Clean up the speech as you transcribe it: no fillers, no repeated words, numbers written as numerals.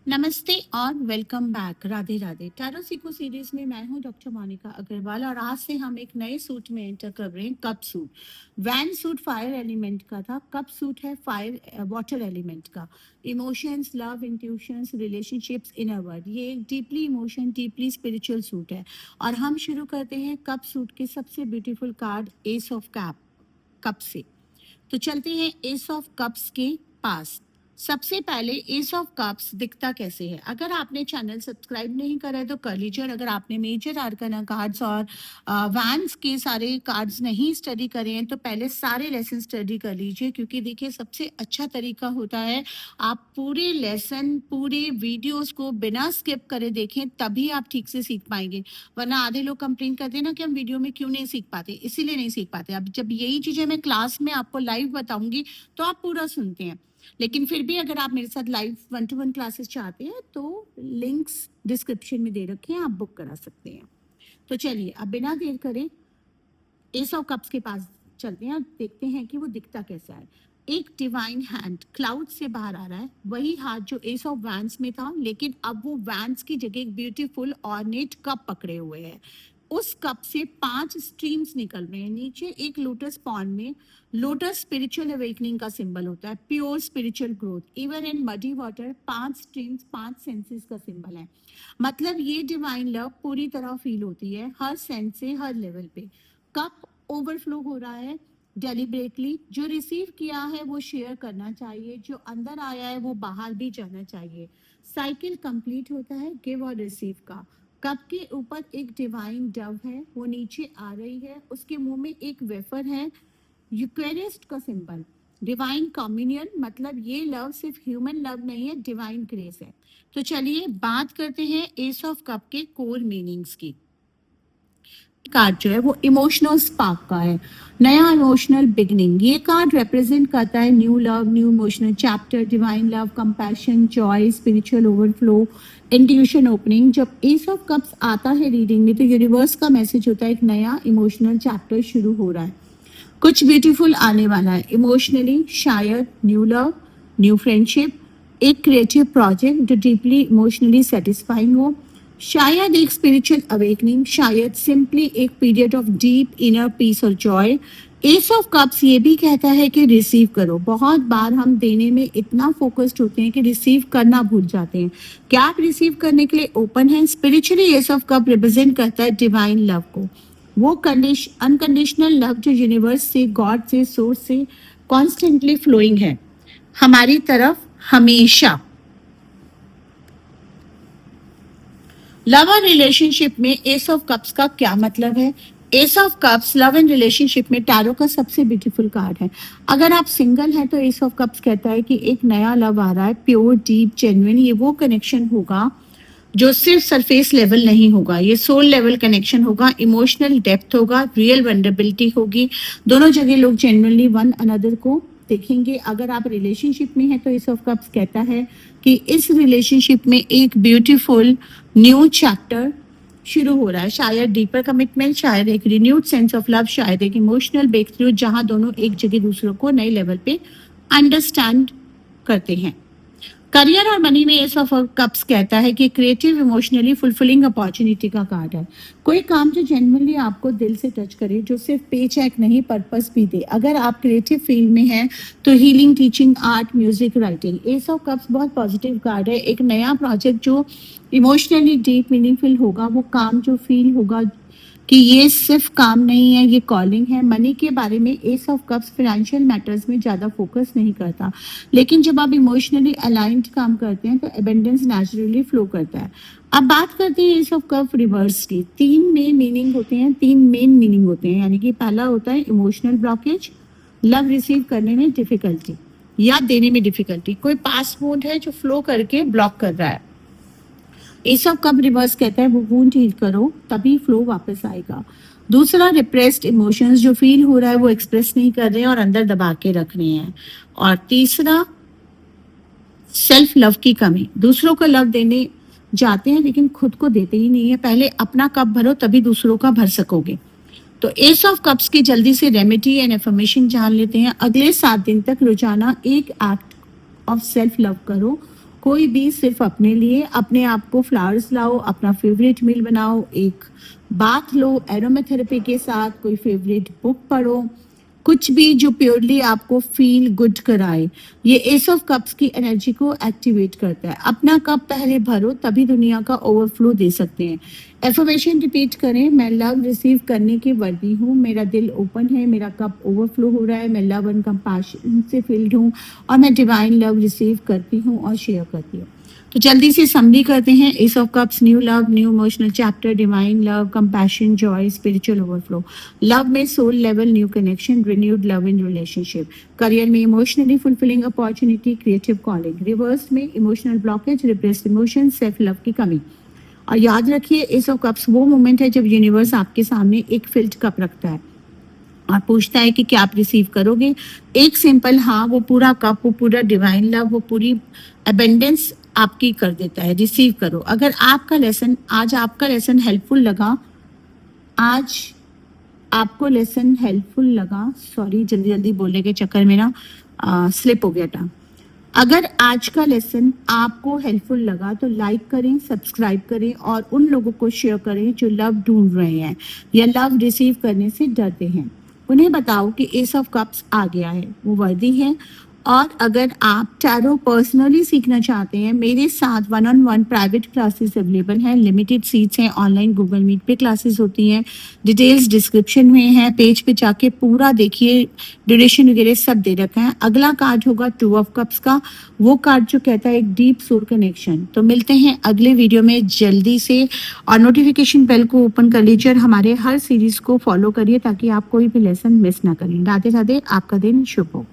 नमस्ते और welcome back. Radhe Radhe. Tarot Seiko series में मैं हूं डॉक्टर मोनिका अग्रवाल और आज से हम एक नए सूट में एंटर कर रहे हैं। Cup suit. Wand suit fire element का था, कप सूट है फायर वाटर एलिमेंट का। Emotions, love, intuitions, relationships, inner world, ये एक deeply emotion, deeply spiritual suit है। और हम शुरू करते हैं कप सूट के सबसे beautiful card S of cup से। तो चलते हैं एस ऑफ कप्स के पास। सबसे पहले एस ऑफ कप्स दिखता कैसे है। अगर आपने चैनल सब्सक्राइब नहीं करा है तो कर लीजिए, और अगर आपने मेजर आर्काना कार्ड्स और वैंस के सारे कार्ड्स नहीं स्टडी करे हैं तो पहले सारे लेसन स्टडी कर लीजिए, क्योंकि देखिए सबसे अच्छा तरीका होता है आप पूरे लेसन, पूरे वीडियोस को बिना स्किप करे देखें, तभी आप ठीक से सीख पाएंगे। वरना आधे लोग कंप्लेन करते हैं ना कि हम वीडियो में क्यों नहीं सीख पाते, इसीलिए नहीं सीख पाते। अब जब यही चीजें मैं क्लास में आपको लाइव बताऊंगी तो आप पूरा सुनते हैं, लेकिन फिर भी अगर आप मेरे साथ लाइव 1-to-1 क्लासेस चाहते हैं तो लिंक्स डिस्क्रिप्शन में दे रखे हैं, आप बुक करा सकते हैं। तो चलिए अब बिना देर करे एस ऑफ कप्स के पास चलते हैं और देखते हैं कि वो दिखता कैसा है। एक डिवाइन हैंड क्लाउड से बाहर आ रहा है, वही हाथ जो एस ऑफ वैंस में था, लेकिन अब वो वैंस की जगह एक ब्यूटीफुल ऑर्नेट कप पकड़े हुए है। उस कप से 5 स्ट्रीम्स निकल रहे हैं। नीचे एक लोटस पॉन्ड में, लोटस स्पिरिचुअल अवेकनिंग का सिंबल होता है, pure spiritual growth. Even in muddy water 5 streams 5 senses का सिंबल है। मतलब ये डिवाइन लव पूरी तरह फील होती है हर सेंस से, हर लेवल पे। कप ओवरफ्लो हो रहा है डेलिबरेटली। जो रिसीव किया है वो शेयर करना चाहिए, जो अंदर आया है वो बाहर भी जाना चाहिए। साइकिल कंप्लीट होता है गिव और रिसीव का। कप के ऊपर एक डिवाइन डव है, वो नीचे आ रही है, उसके मुंह में एक वेफर है, यूकेरिस्ट का सिंबल। डिवाइन कम्युनियन, मतलब ये लव सिर्फ ह्यूमन लव नहीं है, डिवाइन ग्रेस है। तो चलिए बात करते हैं एस ऑफ कप के कोर मीनिंग्स की। कार्ड जो है वो इमोशनल स्पार्क का है, नया इमोशनल बिगनिंग। ये कार्ड रिप्रेजेंट करता है new love, new emotional chapter, divine love, compassion, joy, spiritual overflow, intuition opening. जब एस ऑफ कप्स आता है रीडिंग में तो यूनिवर्स का मैसेज होता है एक नया इमोशनल चैप्टर शुरू हो रहा है, कुछ ब्यूटीफुल आने वाला है इमोशनली। शायद न्यू लव, न्यू फ्रेंडशिप, एक क्रिएटिव प्रोजेक्ट जो डीपली इमोशनली सेटिस्फाइंग हो, शायद एक स्पिरिचुअल अवेकनिंग, शायद सिंपली एक period of deep inner peace और जॉय। एस ऑफ कप्स ये भी कहता है कि रिसीव करो। बहुत बार हम देने में इतना फोकस्ड होते हैं कि रिसीव करना भूल जाते हैं। क्या आप रिसीव करने के लिए ओपन हैं? Spiritually S of cup represent करता है डिवाइन लव को, वो अनकंडीशनल लव जो यूनिवर्स से, गॉड से, सोर्स से कॉन्स्टेंटली फ्लोइंग है हमारी तरफ हमेशा। लव और रिलेशनशिप में एस ऑफ कप्स का क्या मतलब है? S of cups love and relationship में टैरो का सबसे ब्यूटीफुल कार्ड है। अगर आप सिंगल हैं तो एस ऑफ कप्स कहता है कि एक नया लव आ रहा है, प्योर, डीप, जेन्युइन। ये वो कनेक्शन होगा जो सिर्फ सरफेस लेवल नहीं होगा, ये सोल लेवल कनेक्शन होगा, इमोशनल डेप्थ होगा, रियल वल्नरेबिलिटी होगी। दोनों जगह लोग जेन्युइनली वन अनदर को देखेंगे। अगर आप रिलेशनशिप में हैं तो एस ऑफ कप्स कहता है कि इस रिलेशनशिप में एक ब्यूटीफुल न्यू चैप्टर शुरू हो रहा है, शायद डीपर कमिटमेंट, शायद एक रिन्यूड सेंस ऑफ लव, शायद एक इमोशनल ब्रेक थ्रू, जहां दोनों एक जगह दूसरों को नए लेवल पे अंडरस्टैंड करते हैं। करियर और मनी में एस ऑफ कप्स कहता है कि क्रिएटिव, इमोशनली फुलफिलिंग अपॉर्चुनिटी का कार्ड है। कोई काम जो जेन्युइनली आपको दिल से टच करे, जो सिर्फ पे चेक नहीं पर्पस भी दे। अगर आप क्रिएटिव फील्ड में हैं तो healing, teaching, art, music, writing. S of cups बहुत पॉजिटिव कार्ड है। एक नया प्रोजेक्ट जो इमोशनली डीप मीनिंगफुल होगा, वो काम जो फील होगा कि ये सिर्फ काम नहीं है, ये कॉलिंग है। मनी के बारे में S of cups financial matters में ज़्यादा फोकस नहीं करता, लेकिन जब आप इमोशनली अलाइंड काम करते हैं तो एबेंडेंस नेचुरली फ्लो करता है। अब बात करते हैं एस ऑफ कप रिवर्स की। 3 मेन मीनिंग होते हैं, 3 मेन मीनिंग होते हैं। यानी कि पहला होता है इमोशनल ब्लॉकेज, लव रिसीव करने में डिफिकल्टी या देने में डिफिकल्टी। कोई पास मूड है जो फ्लो करके ब्लॉक कर रहा है। एस ऑफ कप रिवर्स कहता है वो वूंड हील करो, तभी फ्लो वापस आएगा। दूसरा, रिप्रेस्ड इमोशंस, जो फील हो रहा है वो एक्सप्रेस नहीं कर रहे हैं और अंदर दबा के रख रहे हैं। और तीसरा, सेल्फ लव की कमी, दूसरों को लव देने जाते हैं लेकिन खुद को देते ही नहीं है। पहले अपना कप भरो तभी दूसरों का भर सकोगे। तो एस ऑफ कप्स की जल्दी से रेमेडी एंड एफर्मेशन जान लेते हैं। अगले 7 दिन तक रोजाना एक एक्ट ऑफ सेल्फ लव करो। कोई भी सिर्फ अपने लिए, अपने आप को फ्लावर्स लाओ, अपना फेवरेट मील बनाओ, एक बाथ लो एरोमेथेरेपी के साथ, कोई फेवरेट बुक पढ़ो, कुछ भी जो प्योरली आपको फील गुड कराए। ये एस ऑफ कप्स की एनर्जी को एक्टिवेट करता है। अपना कप पहले भरो, तभी दुनिया का ओवरफ्लो दे सकते हैं। एफर्मेशन रिपीट करें, मैं लव रिसीव करने की वर्दी हूँ, मेरा दिल ओपन है, मेरा कप ओवरफ्लो हो रहा है, मैं लव एंड कंपैशन से फील्ड हूँ और मैं डिवाइन लव रिसीव करती हूँ और शेयर करती हूँ। तो जल्दी से समरी करते हैं। Ace of cups, new love, new emotional chapter, divine love, compassion, joy, spiritual overflow. Love में soul level, new connection, renewed love in relationship. Career में emotionally fulfilling opportunity, creative calling. Reverse में emotional blockage, repressed emotion, self love की कमी। और याद रखिए, ace of cups वो moment है जब यूनिवर्स आपके सामने एक फिल्ड कप रखता है और पूछता है कि क्या आप रिसीव करोगे। एक सिंपल हाँ, वो पूरा कप, वो पूरा डिवाइन लव, वो पूरी अबेंडेंस आपकी कर देता है। रिसीव करो। अगर आज आपका लेसन हेल्पफुल लगा, आज आपको लेसन हेल्पफुल लगा, सॉरी जल्दी जल्दी बोलने के चक्कर में ना स्लिप हो गया था। अगर आज का लेसन आपको हेल्पफुल लगा तो लाइक करें, सब्सक्राइब करें और उन लोगों को शेयर करें जो लव ढूंढ रहे हैं या लव रिसीव करने से डरते हैं। उन्हें बताओ कि एस ऑफ कप्स आ गया है, वो वर्दी है। और अगर आप टैरो पर्सनली सीखना चाहते हैं, मेरे साथ 1-on-1 प्राइवेट क्लासेस अवेलेबल हैं, लिमिटेड सीट्स हैं, ऑनलाइन गूगल मीट पे क्लासेस होती हैं, डिटेल्स डिस्क्रिप्शन में है, पेज पे जाके पूरा देखिए, ड्यूरेशन वगैरह सब दे रखा है। अगला कार्ड होगा 2 ऑफ कप्स का, वो कार्ड जो कहता है एक डीप सोल कनेक्शन। तो मिलते हैं अगले वीडियो में जल्दी से, और नोटिफिकेशन बेल को ओपन कर लीजिए और हमारे हर सीरीज को फॉलो करिए ताकि आप कोई भी लेसन मिस ना करें। राधे राधे, आपका दिन शुभ हो।